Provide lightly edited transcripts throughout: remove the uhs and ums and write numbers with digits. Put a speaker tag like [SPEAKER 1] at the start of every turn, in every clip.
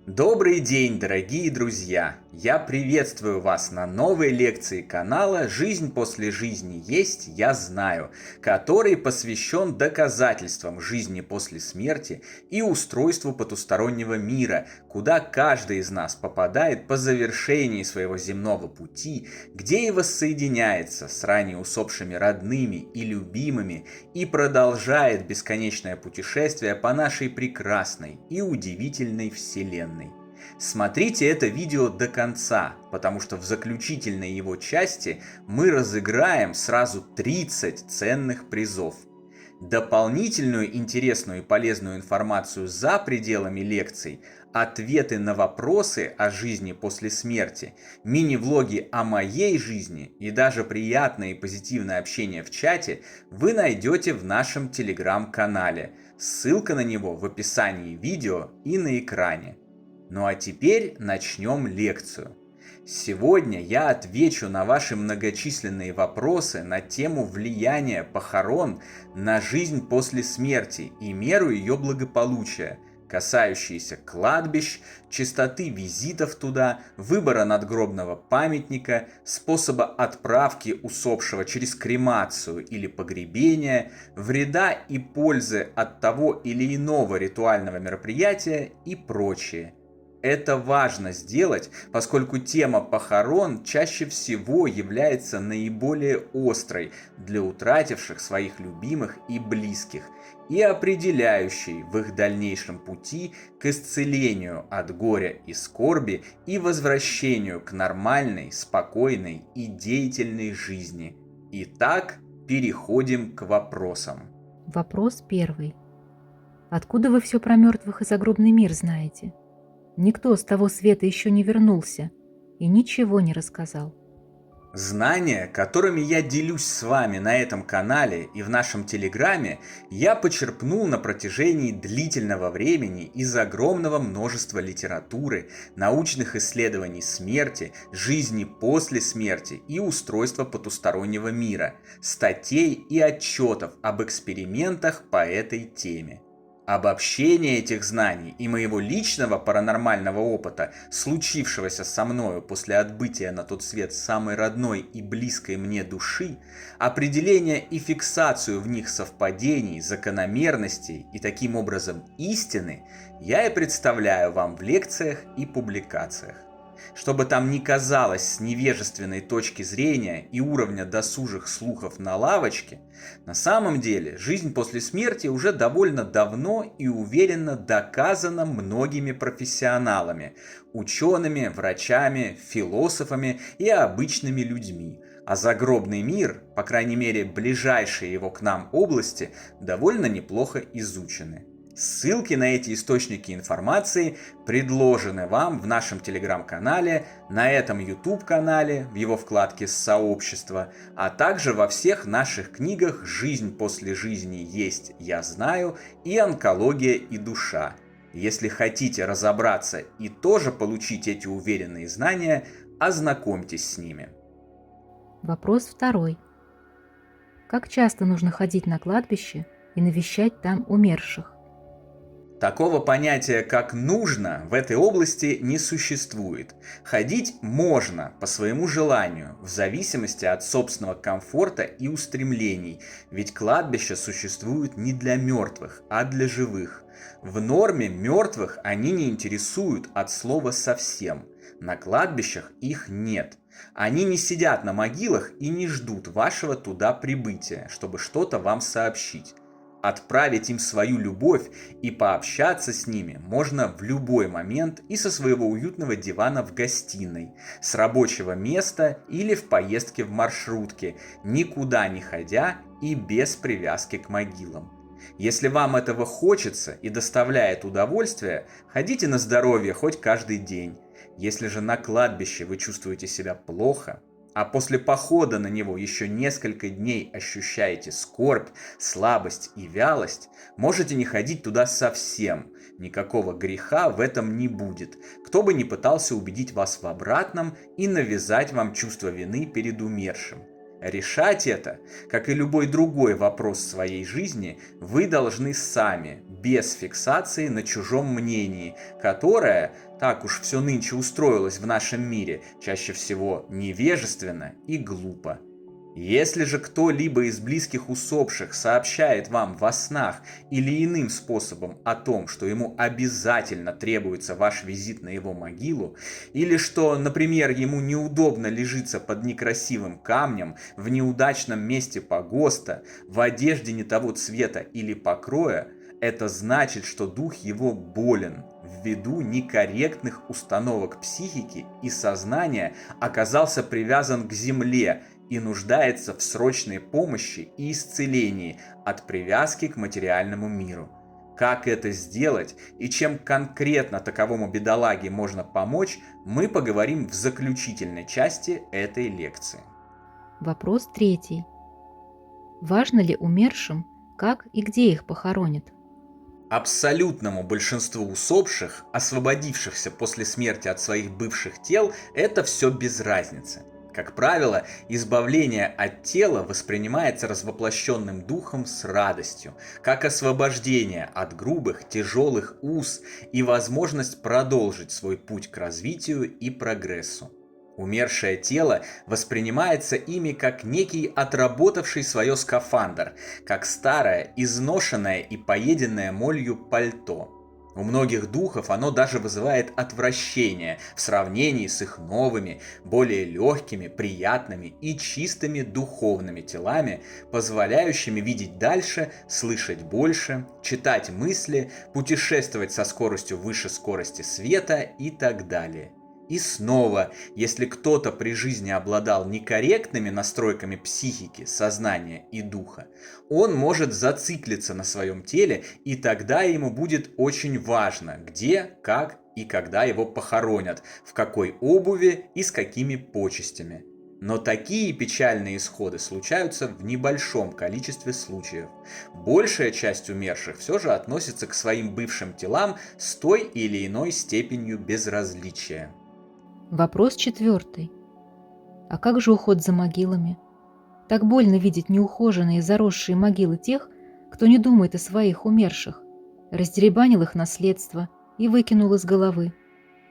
[SPEAKER 1] Добрый день, дорогие друзья! Я приветствую вас на новой лекции канала «Жизнь после жизни есть, я знаю», который посвящен доказательствам жизни после смерти и устройству потустороннего мира, куда каждый из нас попадает по завершении своего земного пути, где и воссоединяется с ранее усопшими родными и любимыми и продолжает бесконечное путешествие по нашей прекрасной и удивительной Вселенной. Смотрите это видео до конца, потому что в заключительной его части мы разыграем сразу 30 ценных призов. Дополнительную интересную и полезную информацию за пределами лекций, ответы на вопросы о жизни после смерти, мини-влоги о моей жизни и даже приятное и позитивное общение в чате вы найдете в нашем телеграм-канале. Ссылка на него в описании видео и на экране. Ну а теперь начнем лекцию. Сегодня я отвечу на ваши многочисленные вопросы на тему влияния похорон на жизнь после смерти и меру ее благополучия, касающиеся кладбищ, частоты визитов туда, выбора надгробного памятника, способа отправки усопшего через кремацию или погребение, вреда и пользы от того или иного ритуального мероприятия и прочее. Это важно сделать, поскольку тема похорон чаще всего является наиболее острой для утративших своих любимых и близких и определяющей в их дальнейшем пути к исцелению от горя и скорби и возвращению к нормальной, спокойной и деятельной жизни. Итак, переходим к вопросам.
[SPEAKER 2] Вопрос первый. Откуда вы все про мертвых и загробный мир знаете? Никто с того света еще не вернулся и ничего не рассказал.
[SPEAKER 1] Знания, которыми я делюсь с вами на этом канале и в нашем телеграме, я почерпнул на протяжении длительного времени из огромного множества литературы, научных исследований смерти, жизни после смерти и устройства потустороннего мира, статей и отчетов об экспериментах по этой теме. Обобщение этих знаний и моего личного паранормального опыта, случившегося со мною после отбытия на тот свет самой родной и близкой мне души, определение и фиксацию в них совпадений, закономерностей и таким образом истины, я и представляю вам в лекциях и публикациях. Чтобы там ни казалось с невежественной точки зрения и уровня досужих слухов на лавочке, на самом деле жизнь после смерти уже довольно давно и уверенно доказана многими профессионалами, учеными, врачами, философами и обычными людьми, а загробный мир, по крайней мере ближайшие его к нам области, довольно неплохо изучены. Ссылки на эти источники информации предложены вам в нашем телеграм-канале, на этом YouTube-канале, в его вкладке «Сообщество», а также во всех наших книгах «Жизнь после жизни есть, я знаю» и «Онкология и душа». Если хотите разобраться и тоже получить эти уверенные знания, ознакомьтесь с ними.
[SPEAKER 2] Вопрос второй. Как часто нужно ходить на кладбище и навещать там умерших?
[SPEAKER 1] Такого понятия, как «нужно», в этой области не существует. Ходить можно по своему желанию, в зависимости от собственного комфорта и устремлений, ведь кладбища существуют не для мертвых, а для живых. В норме мертвых они не интересуют от слова совсем. На кладбищах их нет. Они не сидят на могилах и не ждут вашего туда прибытия, чтобы что-то вам сообщить. Отправить им свою любовь и пообщаться с ними можно в любой момент и со своего уютного дивана в гостиной, с рабочего места или в поездке в маршрутке, никуда не ходя и без привязки к могилам. Если вам этого хочется и доставляет удовольствие, ходите на здоровье хоть каждый день. Если же на кладбище вы чувствуете себя плохо, а после похода на него еще несколько дней ощущаете скорбь, слабость и вялость, можете не ходить туда совсем. Никакого греха в этом не будет, кто бы ни пытался убедить вас в обратном и навязать вам чувство вины перед умершим. Решать это, как и любой другой вопрос своей жизни, вы должны сами, без фиксации на чужом мнении, которое, Так уж все нынче устроилось в нашем мире, чаще всего невежественно и глупо. Если же кто-либо из близких усопших сообщает вам во снах или иным способом о том, что ему обязательно требуется ваш визит на его могилу, или что, например, ему неудобно лежится под некрасивым камнем, в неудачном месте погоста, в одежде не того цвета или покроя, это значит, что дух его болен, ввиду некорректных установок психики и сознания оказался привязан к земле и нуждается в срочной помощи и исцелении от привязки к материальному миру. Как это сделать и чем конкретно таковому бедолаге можно помочь, мы поговорим в заключительной части этой лекции.
[SPEAKER 2] Вопрос третий. Важно ли умершим, как и где их похоронят?
[SPEAKER 1] Абсолютному большинству усопших, освободившихся после смерти от своих бывших тел, это все без разницы. Как правило, избавление от тела воспринимается развоплощенным духом с радостью, как освобождение от грубых, тяжелых уз и возможность продолжить свой путь к развитию и прогрессу. Умершее тело воспринимается ими как некий отработавший свое скафандр, как старое, изношенное и поеденное молью пальто. У многих духов оно даже вызывает отвращение в сравнении с их новыми, более легкими, приятными и чистыми духовными телами, позволяющими видеть дальше, слышать больше, читать мысли, путешествовать со скоростью выше скорости света и так далее. И снова, если кто-то при жизни обладал некорректными настройками психики, сознания и духа, он может зациклиться на своем теле, и тогда ему будет очень важно, где, как и когда его похоронят, в какой обуви и с какими почестями. Но такие печальные исходы случаются в небольшом количестве случаев. Большая часть умерших все же относится к своим бывшим телам с той или иной степенью безразличия.
[SPEAKER 2] Вопрос четвертый. А как же уход за могилами? Так больно видеть неухоженные заросшие могилы тех, кто не думает о своих умерших, раздеребанил их наследство и выкинул из головы.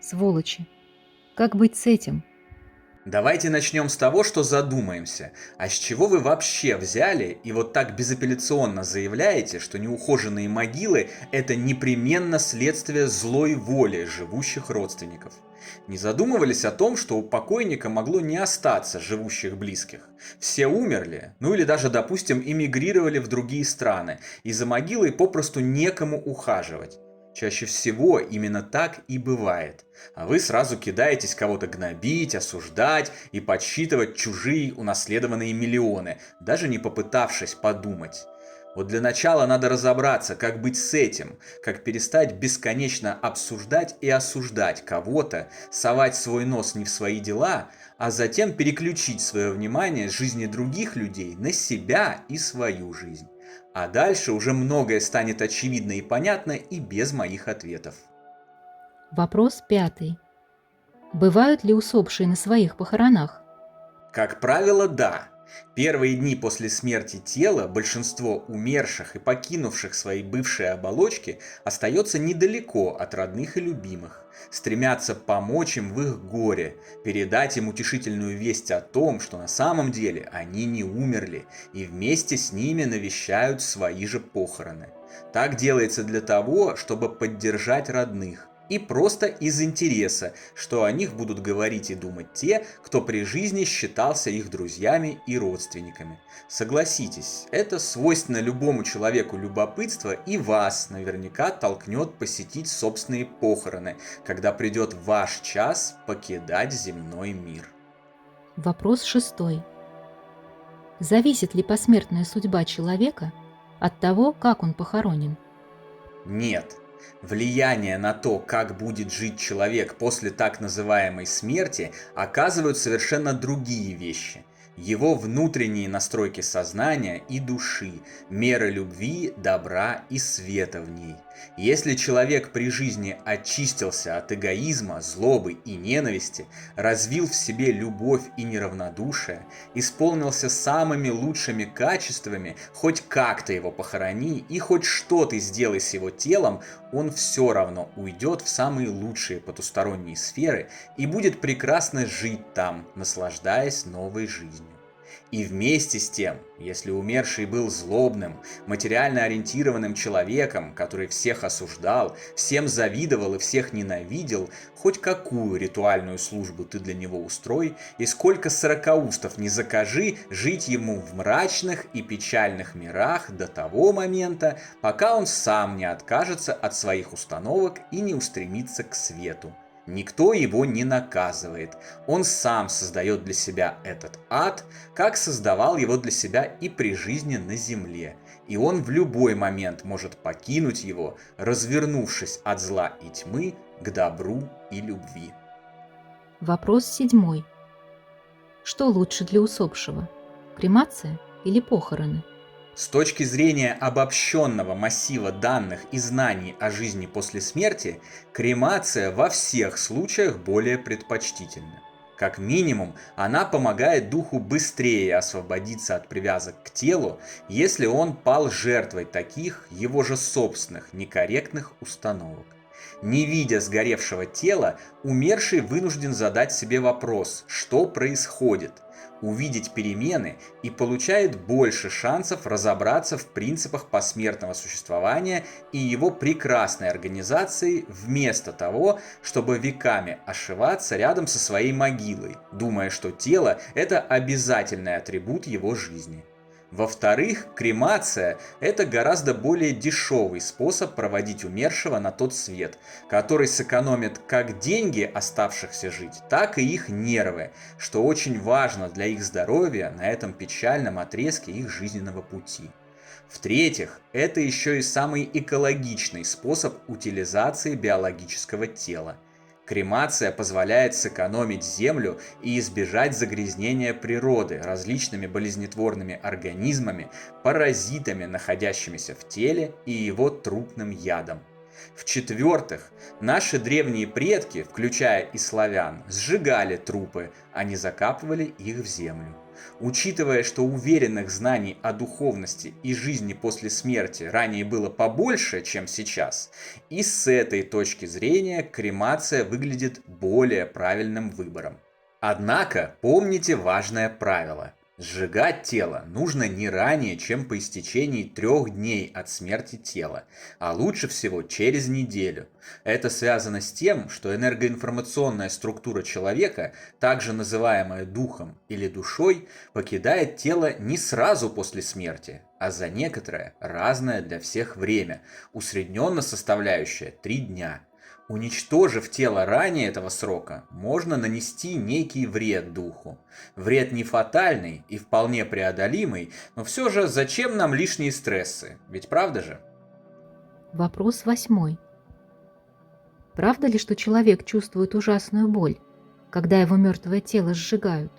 [SPEAKER 2] Сволочи. Как быть с этим?
[SPEAKER 1] Давайте начнем с того, что задумаемся. А с чего вы вообще взяли и вот так безапелляционно заявляете, что неухоженные могилы – это непременно следствие злой воли живущих родственников? Не задумывались о том, что у покойника могло не остаться живущих близких? Все умерли, ну или даже, допустим, эмигрировали в другие страны, и за могилой попросту некому ухаживать. Чаще всего именно так и бывает. А вы сразу кидаетесь кого-то гнобить, осуждать и подсчитывать чужие унаследованные миллионы, даже не попытавшись подумать. Вот для начала надо разобраться, как быть с этим, как перестать бесконечно обсуждать и осуждать кого-то, совать свой нос не в свои дела, а затем переключить свое внимание с жизни других людей на себя и свою жизнь. А дальше уже многое станет очевидно и понятно и без моих ответов.
[SPEAKER 2] Вопрос пятый. Бывают ли усопшие на своих похоронах?
[SPEAKER 1] Как правило, да. Первые дни после смерти тела большинство умерших и покинувших свои бывшие оболочки остается недалеко от родных и любимых, стремятся помочь им в их горе, передать им утешительную весть о том, что на самом деле они не умерли и вместе с ними навещают свои же похороны. Так делается для того, чтобы поддержать родных, и просто из интереса, что о них будут говорить и думать те, кто при жизни считался их друзьями и родственниками. Согласитесь, это свойственно любому человеку любопытство, и вас наверняка толкнет посетить собственные похороны, когда придет ваш час покидать земной мир.
[SPEAKER 2] Вопрос шестой. Зависит ли посмертная судьба человека от того, как он похоронен?
[SPEAKER 1] Нет. Влияние на то, как будет жить человек после так называемой смерти, оказывают совершенно другие вещи. Его внутренние настройки сознания и души, меры любви, добра и света в ней. Если человек при жизни очистился от эгоизма, злобы и ненависти, развил в себе любовь и неравнодушие, исполнился самыми лучшими качествами, хоть как-то его похорони и хоть что ты сделай с его телом, он все равно уйдет в самые лучшие потусторонние сферы и будет прекрасно жить там, наслаждаясь новой жизнью. И вместе с тем, если умерший был злобным, материально ориентированным человеком, который всех осуждал, всем завидовал и всех ненавидел, хоть какую ритуальную службу ты для него устрой, и сколько сорокаустов не закажи, жить ему в мрачных и печальных мирах до того момента, пока он сам не откажется от своих установок и не устремится к свету. Никто его не наказывает. Он сам создает для себя этот ад, как создавал его для себя и при жизни на земле. И он в любой момент может покинуть его, развернувшись от зла и тьмы к добру и любви.
[SPEAKER 2] Вопрос 7. Что лучше для усопшего? Кремация или похороны?
[SPEAKER 1] С точки зрения обобщенного массива данных и знаний о жизни после смерти, кремация во всех случаях более предпочтительна. Как минимум, она помогает духу быстрее освободиться от привязок к телу, если он пал жертвой таких, его же собственных, некорректных установок. Не видя сгоревшего тела, умерший вынужден задать себе вопрос, что происходит, увидеть перемены и получает больше шансов разобраться в принципах посмертного существования и его прекрасной организации вместо того, чтобы веками ошиваться рядом со своей могилой, думая, что тело – это обязательный атрибут его жизни. Во-вторых, кремация – это гораздо более дешевый способ проводить умершего на тот свет, который сэкономит как деньги оставшихся жить, так и их нервы, что очень важно для их здоровья на этом печальном отрезке их жизненного пути. В-третьих, это еще и самый экологичный способ утилизации биологического тела. Кремация позволяет сэкономить землю и избежать загрязнения природы различными болезнетворными организмами, паразитами, находящимися в теле, и его трупным ядом. В-четвертых, наши древние предки, включая и славян, сжигали трупы, а не закапывали их в землю. Учитывая, что уверенных знаний о духовности и жизни после смерти ранее было побольше, чем сейчас, и с этой точки зрения кремация выглядит более правильным выбором. Однако помните важное правило. Сжигать тело нужно не ранее, чем по истечении 3 дней от смерти тела, а лучше всего через неделю. Это связано с тем, что энергоинформационная структура человека, также называемая духом или душой, покидает тело не сразу после смерти, а за некоторое разное для всех время, усредненно составляющее 3 дня. Уничтожив тело ранее этого срока, можно нанести некий вред духу. Вред не фатальный и вполне преодолимый, но все же зачем нам лишние стрессы? Ведь правда же?
[SPEAKER 2] Вопрос 8. Правда ли, что человек чувствует ужасную боль, когда его мертвое тело сжигают?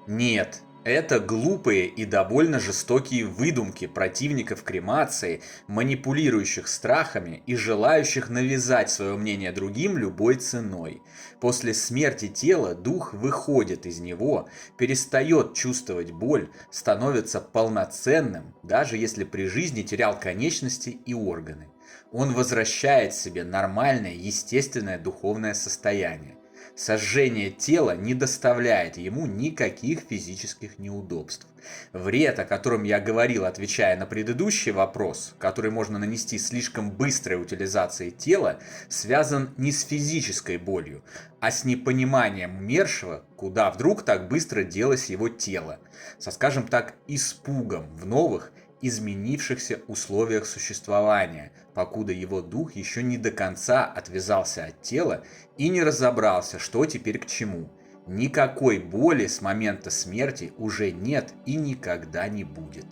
[SPEAKER 1] Нет. Это глупые и довольно жестокие выдумки противников кремации, манипулирующих страхами и желающих навязать свое мнение другим любой ценой. После смерти тела дух выходит из него, перестает чувствовать боль, становится полноценным, даже если при жизни терял конечности и органы. Он возвращает себе нормальное, естественное духовное состояние. Сожжение тела не доставляет ему никаких физических неудобств. Вред, о котором я говорил, отвечая на предыдущий вопрос, который можно нанести слишком быстрой утилизацией тела, связан не с физической болью, а с непониманием умершего, куда вдруг так быстро делось его тело, со, скажем так, испугом в новых, изменившихся условиях существования, покуда его дух еще не до конца отвязался от тела и не разобрался, что теперь к чему. Никакой боли с момента смерти уже нет и никогда не будет.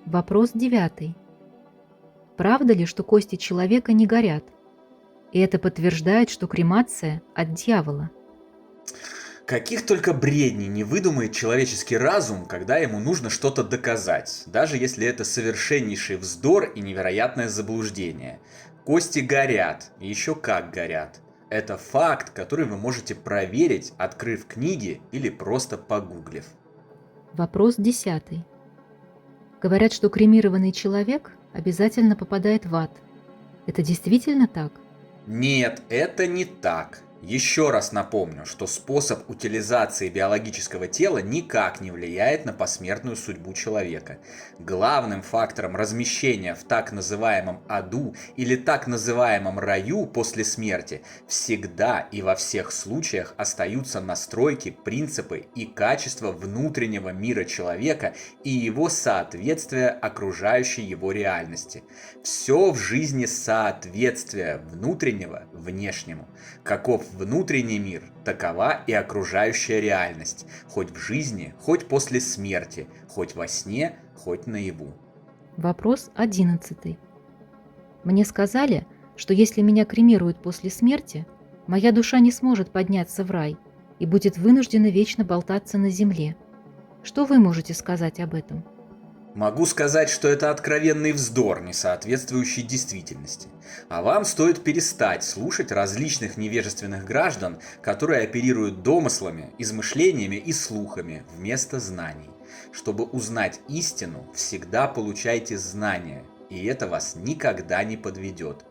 [SPEAKER 2] Вопрос 9. Правда ли, что кости человека не горят? И это подтверждает, что кремация от дьявола.
[SPEAKER 1] Каких только бредней не выдумает человеческий разум, когда ему нужно что-то доказать, даже если это совершеннейший вздор и невероятное заблуждение. Кости горят, и еще как горят. Это факт, который вы можете проверить, открыв книги или просто погуглив.
[SPEAKER 2] Вопрос 10. Говорят, что кремированный человек обязательно попадает в ад. Это действительно так?
[SPEAKER 1] Нет, это не так. Еще раз напомню, что способ утилизации биологического тела никак не влияет на посмертную судьбу человека. Главным фактором размещения в так называемом аду или так называемом раю после смерти всегда и во всех случаях остаются настройки, принципы и качества внутреннего мира человека и его соответствие окружающей его реальности. Все в жизни соответствие внутреннего внешнему. Каков внутренний мир, такова и окружающая реальность, хоть в жизни, хоть после смерти, хоть во сне, хоть наяву.
[SPEAKER 2] Вопрос 11. Мне сказали, что если меня кремируют после смерти, моя душа не сможет подняться в рай и будет вынуждена вечно болтаться на земле. Что вы можете сказать об этом?
[SPEAKER 1] Могу сказать, что это откровенный вздор, не соответствующий действительности. А вам стоит перестать слушать различных невежественных граждан, которые оперируют домыслами, измышлениями и слухами вместо знаний. Чтобы узнать истину, всегда получайте знания, и это вас никогда не подведет.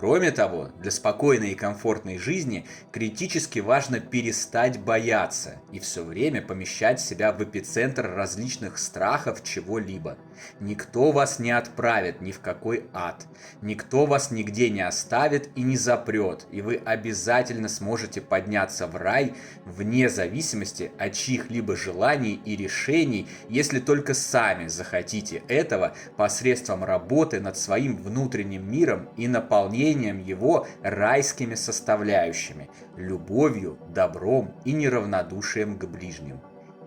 [SPEAKER 1] Кроме того, для спокойной и комфортной жизни критически важно перестать бояться и все время помещать себя в эпицентр различных страхов чего-либо. Никто вас не отправит ни в какой ад, никто вас нигде не оставит и не запрет, и вы обязательно сможете подняться в рай вне зависимости от чьих-либо желаний и решений, если только сами захотите этого посредством работы над своим внутренним миром и наполнением его райскими составляющими, любовью, добром и неравнодушием к ближним.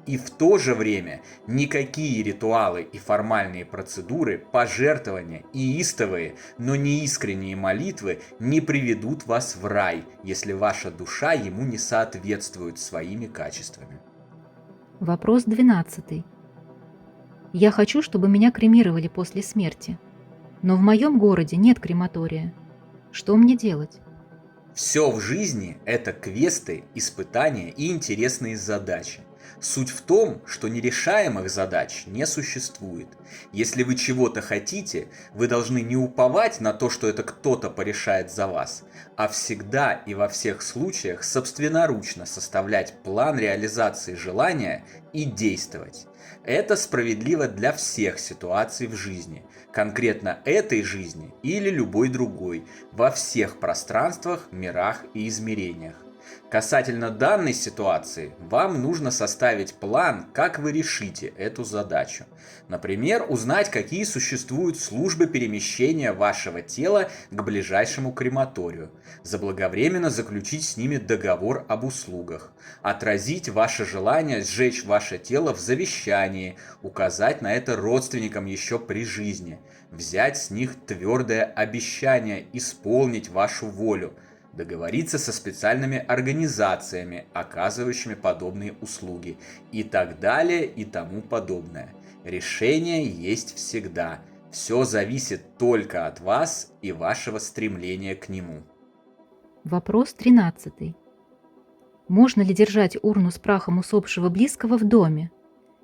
[SPEAKER 1] И в то же время никакие ритуалы и формальные процедуры, пожертвования и истовые, но не искренние молитвы не приведут вас в рай, если ваша душа ему не соответствует своими качествами.
[SPEAKER 2] Вопрос 12. Я хочу, чтобы меня кремировали после смерти, но в моем городе нет крематория. Что мне делать?
[SPEAKER 1] Все в жизни – это квесты, испытания и интересные задачи. Суть в том, что нерешаемых задач не существует. Если вы чего-то хотите, вы должны не уповать на то, что это кто-то порешает за вас, а всегда и во всех случаях собственноручно составлять план реализации желания и действовать. Это справедливо для всех ситуаций в жизни, конкретно этой жизни или любой другой, во всех пространствах, мирах и измерениях. Касательно данной ситуации, вам нужно составить план, как вы решите эту задачу. Например, узнать, какие существуют службы перемещения вашего тела к ближайшему крематорию, заблаговременно заключить с ними договор об услугах, отразить ваше желание сжечь ваше тело в завещании, указать на это родственникам еще при жизни, взять с них твердое обещание исполнить вашу волю, договориться со специальными организациями, оказывающими подобные услуги, и так далее и тому подобное. Решение есть всегда. Все зависит только от вас и вашего стремления к нему.
[SPEAKER 2] Вопрос 13. Можно ли держать урну с прахом усопшего близкого в доме?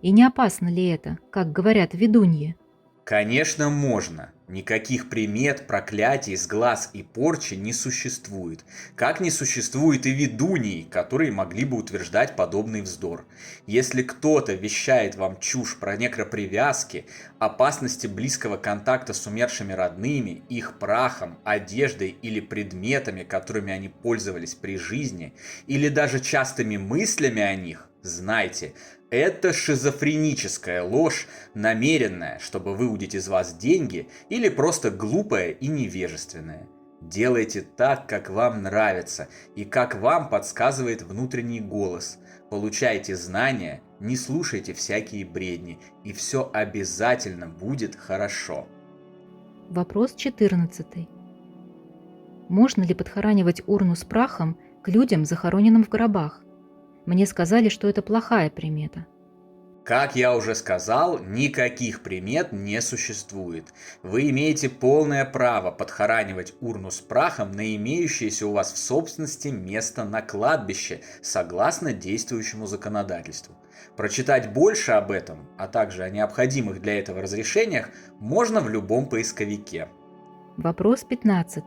[SPEAKER 2] И не опасно ли это, как говорят ведуньи?
[SPEAKER 1] Конечно, можно. Никаких примет, проклятий, сглаз и порчи не существует. Как не существует и ведуньи, которые могли бы утверждать подобный вздор. Если кто-то вещает вам чушь про некропривязки, опасности близкого контакта с умершими родными, их прахом, одеждой или предметами, которыми они пользовались при жизни, или даже частыми мыслями о них, знайте, это шизофреническая ложь, намеренная, чтобы выудить из вас деньги, или просто глупая и невежественная. Делайте так, как вам нравится, и как вам подсказывает внутренний голос. Получайте знания, не слушайте всякие бредни, и все обязательно будет хорошо.
[SPEAKER 2] Вопрос 14. Можно ли подхоранивать урну с прахом к людям, захороненным в гробах? Мне сказали, что это плохая примета.
[SPEAKER 1] Как я уже сказал, никаких примет не существует. Вы имеете полное право подхоранивать урну с прахом на имеющееся у вас в собственности место на кладбище, согласно действующему законодательству. Прочитать больше об этом, а также о необходимых для этого разрешениях, можно в любом поисковике.
[SPEAKER 2] Вопрос 15.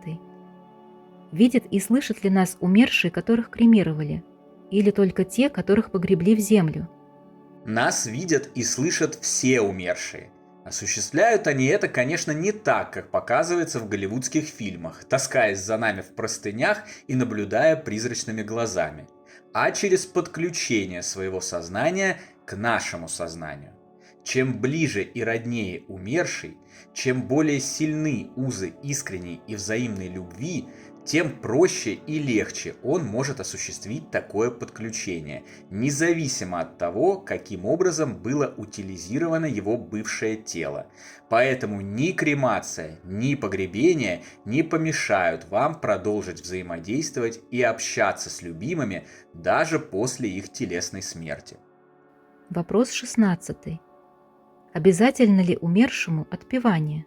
[SPEAKER 2] Видят и слышат ли нас умершие, которых кремировали, или только те, которых погребли в землю?
[SPEAKER 1] Нас видят и слышат все умершие. Осуществляют они это, конечно, не так, как показывается в голливудских фильмах, таскаясь за нами в простынях и наблюдая призрачными глазами, а через подключение своего сознания к нашему сознанию. Чем ближе и роднее умерший, чем более сильны узы искренней и взаимной любви, тем проще и легче он может осуществить такое подключение, независимо от того, каким образом было утилизировано его бывшее тело. Поэтому ни кремация, ни погребение не помешают вам продолжить взаимодействовать и общаться с любимыми даже после их телесной смерти.
[SPEAKER 2] Вопрос 16. Обязательно ли умершему отпевание?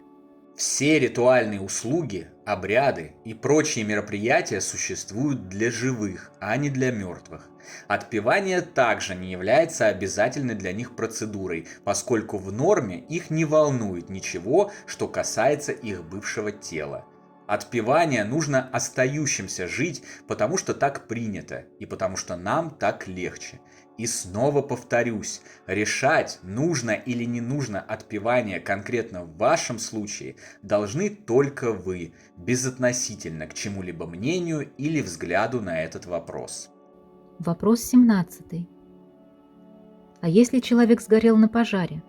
[SPEAKER 1] Все ритуальные услуги, обряды и прочие мероприятия существуют для живых, а не для мертвых. Отпевание также не является обязательной для них процедурой, поскольку в норме их не волнует ничего, что касается их бывшего тела. Отпевание нужно остающимся жить, потому что так принято и потому что нам так легче. И снова повторюсь, решать, нужно или не нужно отпевание конкретно в вашем случае, должны только вы, безотносительно к чему-либо мнению или взгляду на этот вопрос.
[SPEAKER 2] Вопрос 17. А если человек сгорел на пожаре,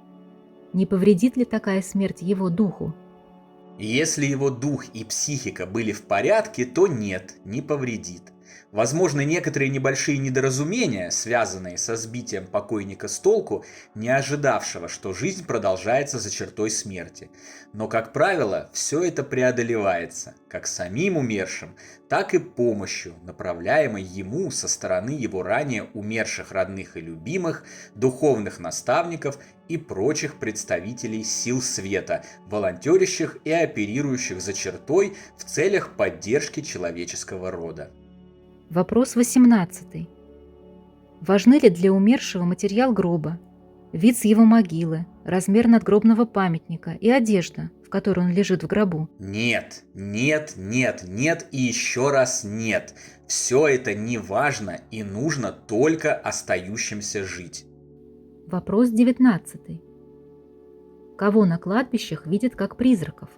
[SPEAKER 2] не повредит ли такая смерть его духу?
[SPEAKER 1] Если его дух и психика были в порядке, то нет, не повредит. Возможны некоторые небольшие недоразумения, связанные со сбитием покойника с толку, не ожидавшего, что жизнь продолжается за чертой смерти. Но, как правило, все это преодолевается, как самим умершим, так и помощью, направляемой ему со стороны его ранее умерших родных и любимых, духовных наставников и прочих представителей сил света, волонтерящих и оперирующих за чертой в целях поддержки человеческого рода.
[SPEAKER 2] Вопрос 18. Важны ли для умершего материал гроба, вид с его могилы, размер надгробного памятника и одежда, в которой он лежит в гробу?
[SPEAKER 1] Нет, нет, нет, нет и еще раз нет. Все это не важно и нужно только остающимся жить.
[SPEAKER 2] Вопрос 19. Кого на кладбищах видят как призраков?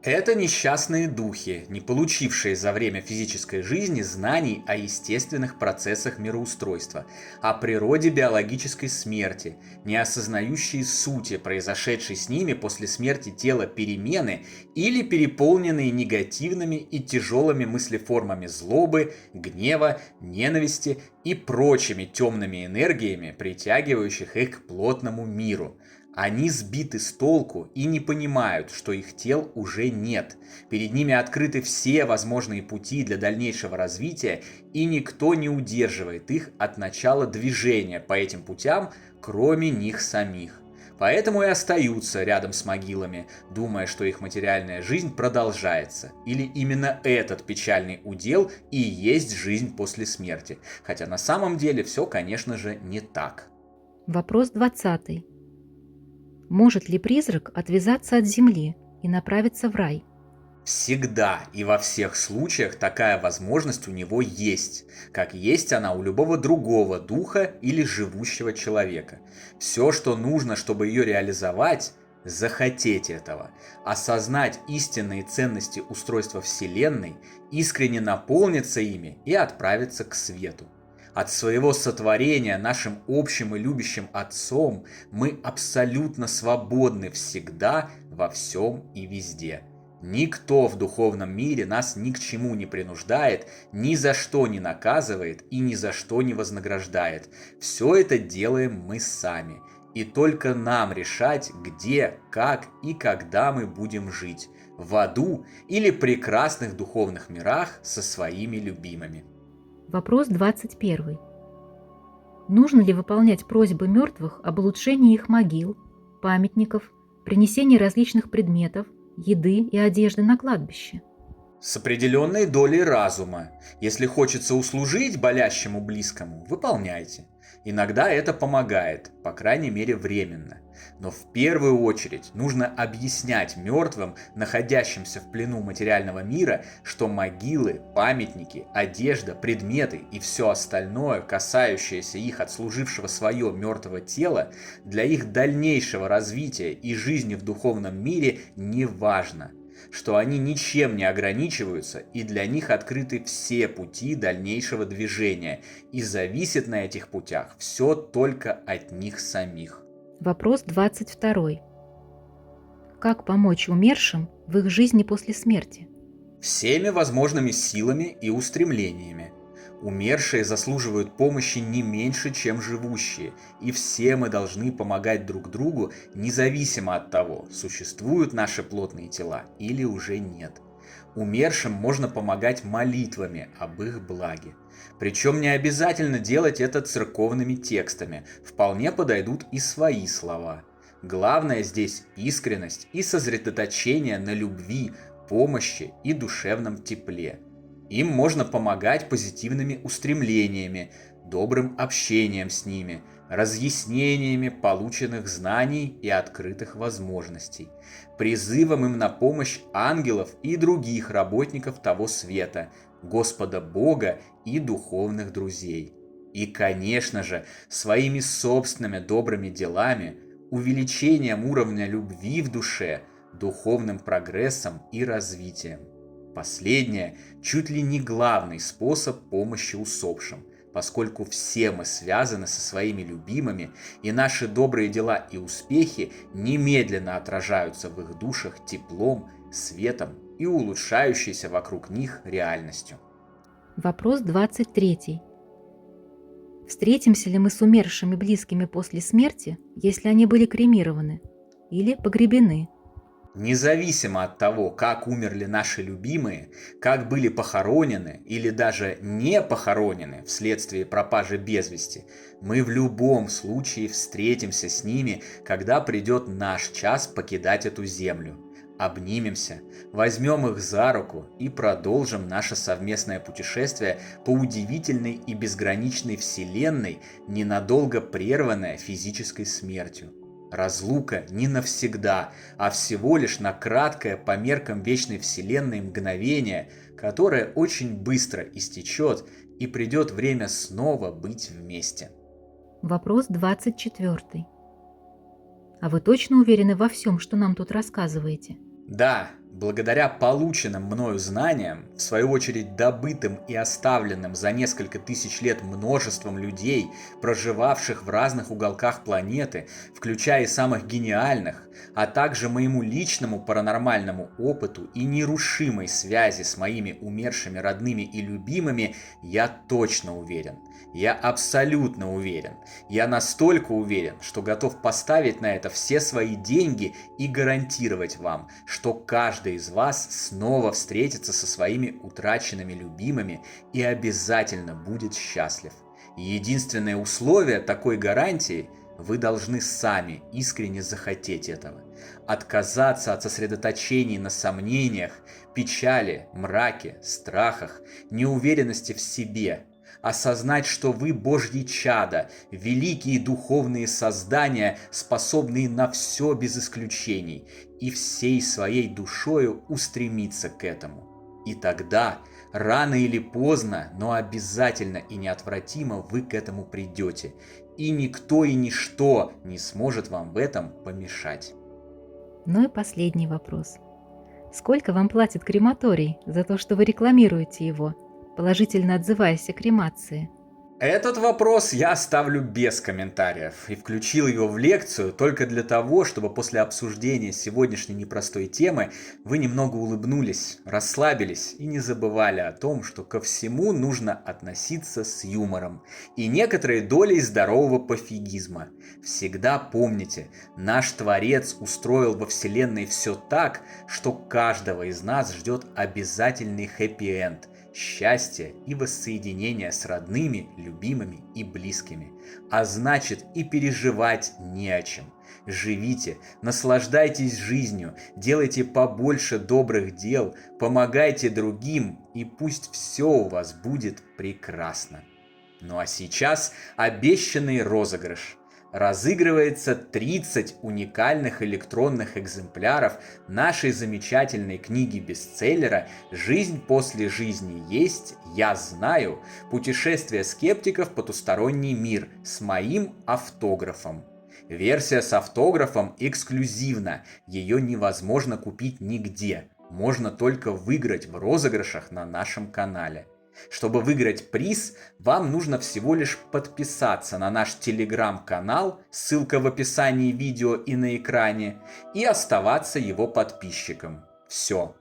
[SPEAKER 1] Это несчастные духи, не получившие за время физической жизни знаний о естественных процессах мироустройства, о природе биологической смерти, не осознающие сути произошедшей с ними после смерти тела перемены или переполненные негативными и тяжелыми мыслеформами злобы, гнева, ненависти и прочими темными энергиями, притягивающих их к плотному миру. Они сбиты с толку и не понимают, что их тел уже нет. Перед ними открыты все возможные пути для дальнейшего развития, и никто не удерживает их от начала движения по этим путям, кроме них самих. Поэтому и остаются рядом с могилами, думая, что их материальная жизнь продолжается. Или именно этот печальный удел и есть жизнь после смерти. Хотя на самом деле все, конечно же, не так.
[SPEAKER 2] Вопрос 20. Может ли призрак отвязаться от земли и направиться в рай?
[SPEAKER 1] Всегда и во всех случаях такая возможность у него есть, как есть она у любого другого духа или живущего человека. Все, что нужно, чтобы ее реализовать, захотеть этого, осознать истинные ценности устройства Вселенной, искренне наполниться ими и отправиться к свету. От своего сотворения нашим общим и любящим Отцом мы абсолютно свободны всегда, во всем и везде. Никто в духовном мире нас ни к чему не принуждает, ни за что не наказывает и ни за что не вознаграждает. Все это делаем мы сами. И только нам решать, где, как и когда мы будем жить. В аду или прекрасных духовных мирах со своими любимыми.
[SPEAKER 2] Вопрос 21. Нужно ли выполнять просьбы мертвых об улучшении их могил, памятников, принесении различных предметов, еды и одежды на кладбище?
[SPEAKER 1] С определенной долей разума. Если хочется услужить болящему близкому, выполняйте. Иногда это помогает, по крайней мере временно. Но в первую очередь нужно объяснять мертвым, находящимся в плену материального мира, что могилы, памятники, одежда, предметы и все остальное, касающееся их отслужившего свое мертвого тела, для их дальнейшего развития и жизни в духовном мире не важно, что они ничем не ограничиваются и для них открыты все пути дальнейшего движения, и зависит на этих путях все только от них самих.
[SPEAKER 2] Вопрос 22. Как помочь умершим в их жизни после смерти?
[SPEAKER 1] Всеми возможными силами и устремлениями. Умершие заслуживают помощи не меньше, чем живущие, и все мы должны помогать друг другу, независимо от того, существуют наши плотные тела или уже нет. Умершим можно помогать молитвами об их благе. Причем не обязательно делать это церковными текстами, вполне подойдут и свои слова. Главное здесь искренность и сосредоточение на любви, помощи и душевном тепле. Им можно помогать позитивными устремлениями, добрым общением с ними, разъяснениями полученных знаний и открытых возможностей, призывом им на помощь ангелов и других работников того света, Господа Бога и духовных друзей. И, конечно же, своими собственными добрыми делами, увеличением уровня любви в душе, духовным прогрессом и развитием. Последнее чуть ли не главный способ помощи усопшим, поскольку все мы связаны со своими любимыми, и наши добрые дела и успехи немедленно отражаются в их душах теплом, светом и улучшающейся вокруг них реальностью.
[SPEAKER 2] Вопрос 23. Встретимся ли мы с умершими близкими после смерти, если они были кремированы или погребены?
[SPEAKER 1] Независимо от того, как умерли наши любимые, как были похоронены или даже не похоронены вследствие пропажи без вести, мы в любом случае встретимся с ними, когда придет наш час покидать эту землю. Обнимемся, возьмем их за руку и продолжим наше совместное путешествие по удивительной и безграничной вселенной, ненадолго прерванное физической смертью. Разлука не навсегда, а всего лишь на краткое по меркам вечной вселенной мгновение, которое очень быстро истечет и придет время снова быть вместе.
[SPEAKER 2] Вопрос 24. А вы точно уверены во всем, что нам тут рассказываете?
[SPEAKER 1] Да, благодаря полученным мною знаниям, в свою очередь добытым и оставленным за несколько тысяч лет множеством людей, проживавших в разных уголках планеты, включая и самых гениальных, а также моему личному паранормальному опыту и нерушимой связи с моими умершими родными и любимыми, я точно уверен. Я абсолютно уверен. Я настолько уверен, что готов поставить на это все свои деньги и гарантировать вам, что каждый из вас снова встретится со своими утраченными любимыми и обязательно будет счастлив. И единственное условие такой гарантии – вы должны сами искренне захотеть этого. Отказаться от сосредоточений на сомнениях, печали, мраке, страхах, неуверенности в себе. Осознать, что вы Божьи чада, великие духовные создания, способные на все без исключений, и всей своей душою устремиться к этому. И тогда, рано или поздно, но обязательно и неотвратимо вы к этому придете, и никто и ничто не сможет вам в этом помешать.
[SPEAKER 2] Ну и последний вопрос. Сколько вам платит крематорий за то, что вы рекламируете его, положительно отзываясь о кремации?
[SPEAKER 1] Этот вопрос я оставлю без комментариев и включил его в лекцию только для того, чтобы после обсуждения сегодняшней непростой темы вы немного улыбнулись, расслабились и не забывали о том, что ко всему нужно относиться с юмором и некоторой долей здорового пофигизма. Всегда помните, наш Творец устроил во Вселенной все так, что каждого из нас ждет обязательный хэппи-энд, счастье и воссоединение с родными, любимыми и близкими. А значит, и переживать не о чем. Живите, наслаждайтесь жизнью, делайте побольше добрых дел, помогайте другим, и пусть все у вас будет прекрасно. Ну а сейчас обещанный розыгрыш. Разыгрывается 30 уникальных электронных экземпляров нашей замечательной книги-бестселлера «Жизнь после жизни есть, я знаю. Путешествие скептиков в потусторонний мир» с моим автографом. Версия с автографом эксклюзивна, ее невозможно купить нигде, можно только выиграть в розыгрышах на нашем канале. Чтобы выиграть приз, вам нужно всего лишь подписаться на наш телеграм-канал, ссылка в описании видео и на экране, и оставаться его подписчиком. Все.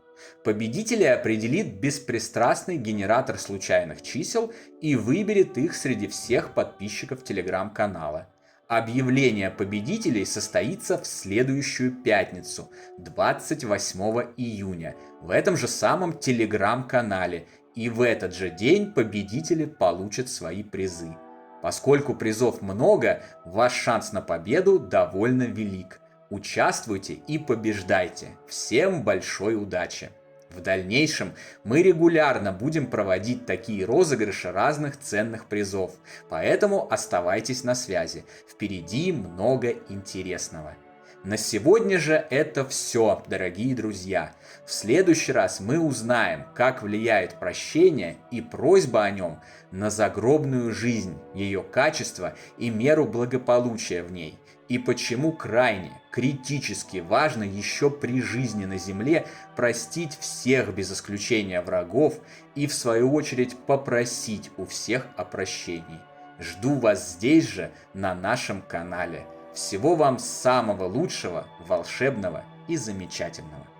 [SPEAKER 1] Победителей определит беспристрастный генератор случайных чисел и выберет их среди всех подписчиков телеграм-канала. Объявление победителей состоится в следующую пятницу, 28 июня, в этом же самом телеграм-канале, и в этот же день победители получат свои призы. Поскольку призов много, ваш шанс на победу довольно велик. Участвуйте и побеждайте. Всем большой удачи! В дальнейшем мы регулярно будем проводить такие розыгрыши разных ценных призов, поэтому оставайтесь на связи, впереди много интересного. На сегодня же это все, дорогие друзья. В следующий раз мы узнаем, как влияет прощение и просьба о нем на загробную жизнь, ее качество и меру благополучия в ней, и почему крайне, критически важно еще при жизни на земле простить всех без исключения врагов и в свою очередь попросить у всех о прощении. Жду вас здесь же, на нашем канале. Всего вам самого лучшего, волшебного и замечательного.